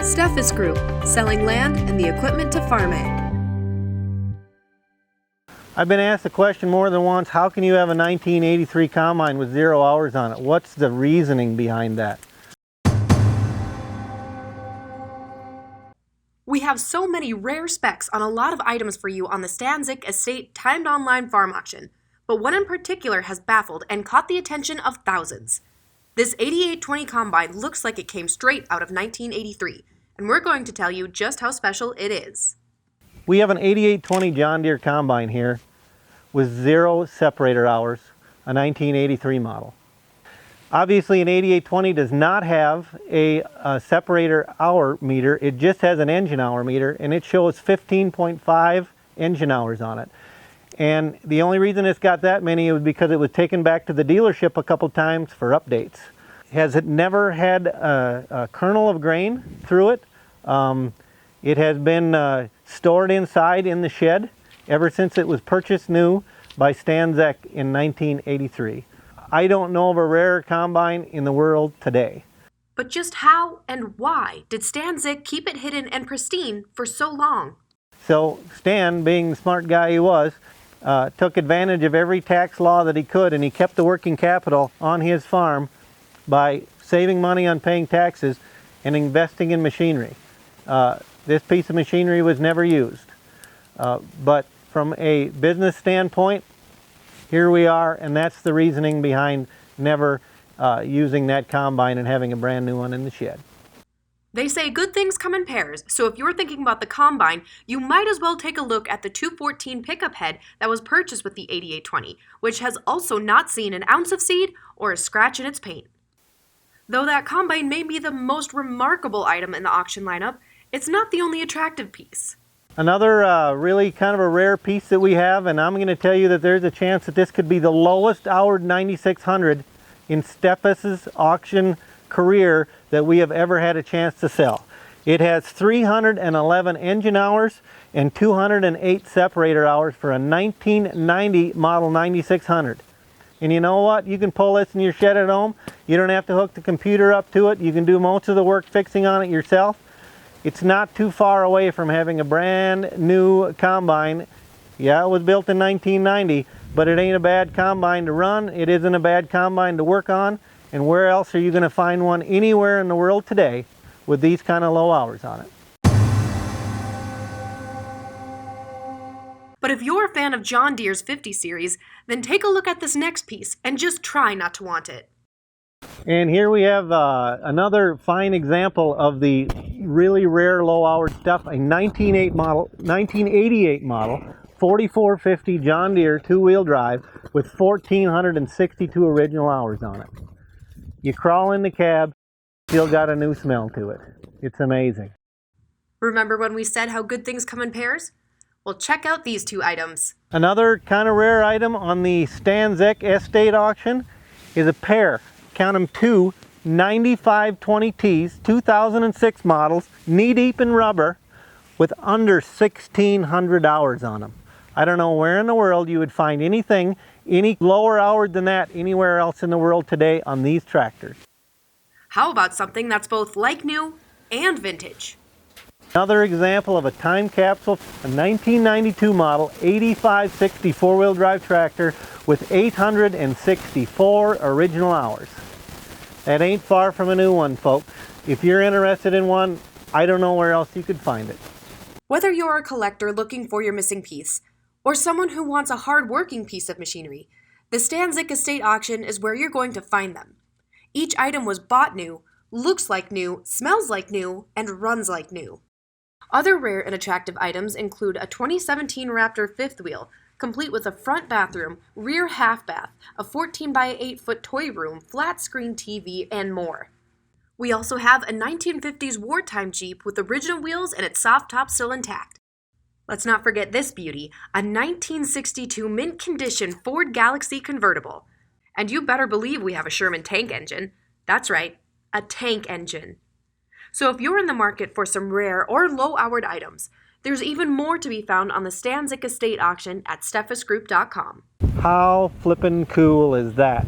Steffes Group, selling land and the equipment to farm it. I've been asked the question more than once, how can you have a 1983 combine with 0 hours on it? What's the reasoning behind that? We have so many rare specs on a lot of items for you on the Stan Zych Estate timed online farm auction, but one in particular has baffled and caught the attention of thousands. This 8820 combine looks like it came straight out of 1983, and we're going to tell you just how special it is. We have an 8820 John Deere combine here with 0 separator hours, a 1983 model. Obviously an 8820 does not have a separator hour meter, it just has an engine hour meter, and it shows 15.5 engine hours on it. And the only reason it's got that many was because it was taken back to the dealership a couple times for updates. Has it never had a kernel of grain through it? It has been stored inside in the shed ever since it was purchased new by Stan Zych in 1983. I don't know of a rarer combine in the world today. But just how and why did Stan Zych keep it hidden and pristine for so long? So Stan, being the smart guy he was, took advantage of every tax law that he could, and he kept the working capital on his farm by saving money on paying taxes and investing in machinery. This piece of machinery was never used. But from a business standpoint, here we are, and that's the reasoning behind never using that combine and having a brand new one in the shed. They say good things come in pairs, so if you're thinking about the combine, you might as well take a look at the 214 pickup head that was purchased with the 8820, which has also not seen an ounce of seed or a scratch in its paint. Though that combine may be the most remarkable item in the auction lineup, it's not the only attractive piece. Another really kind of a rare piece that we have, and I'm going to tell you that there's a chance that this could be the lowest houred 9600 in Steffes' auction career that we have ever had a chance to sell. It has 311 engine hours and 208 separator hours for a 1990 model 9600. And you know what? You can pull this in your shed at home. You don't have to hook the computer up to it. You can do most of the work fixing on it yourself. It's not too far away from having a brand new combine. Yeah, it was built in 1990, but it ain't a bad combine to run. It isn't a bad combine to work on. And where else are you going to find one anywhere in the world today with these kind of low hours on it? But if you're a fan of John Deere's 50 series, then take a look at this next piece and just try not to want it. And here we have another fine example of the really rare low-hour stuff, a 1988 model, 4450 John Deere two-wheel drive with 1,462 original hours on it. You crawl in the cab, still got a new smell to it. It's amazing. Remember when we said how good things come in pairs? Well, check out these two items. Another kind of rare item on the Stan Zych Estate Auction is a pair, count them, two 9520Ts, 2006 models, knee-deep in rubber, with under 1,600 hours on them. I don't know where in the world you would find anything any lower hour than that anywhere else in the world today on these tractors. How about something that's both like new and vintage? Another example of a time capsule, a 1992 model 8560 four-wheel drive tractor with 864 original hours. That ain't far from a new one, folks. If you're interested in one, I don't know where else you could find it. Whether you're a collector looking for your missing piece, or someone who wants a hard-working piece of machinery, the Stan Zych Estate Auction is where you're going to find them. Each item was bought new, looks like new, smells like new, and runs like new. Other rare and attractive items include a 2017 Raptor fifth wheel, complete with a front bathroom, rear half bath, a 14 by 8 foot toy room, flat screen TV, and more. We also have a 1950s wartime Jeep with original wheels and its soft top still intact. Let's not forget this beauty, a 1962 mint condition Ford Galaxy convertible. And you better believe we have a Sherman tank engine. That's right, a tank engine. So if you're in the market for some rare or low-houred items, there's even more to be found on the Stan Zych Estate Auction at steffesgroup.com. How flippin' cool is that?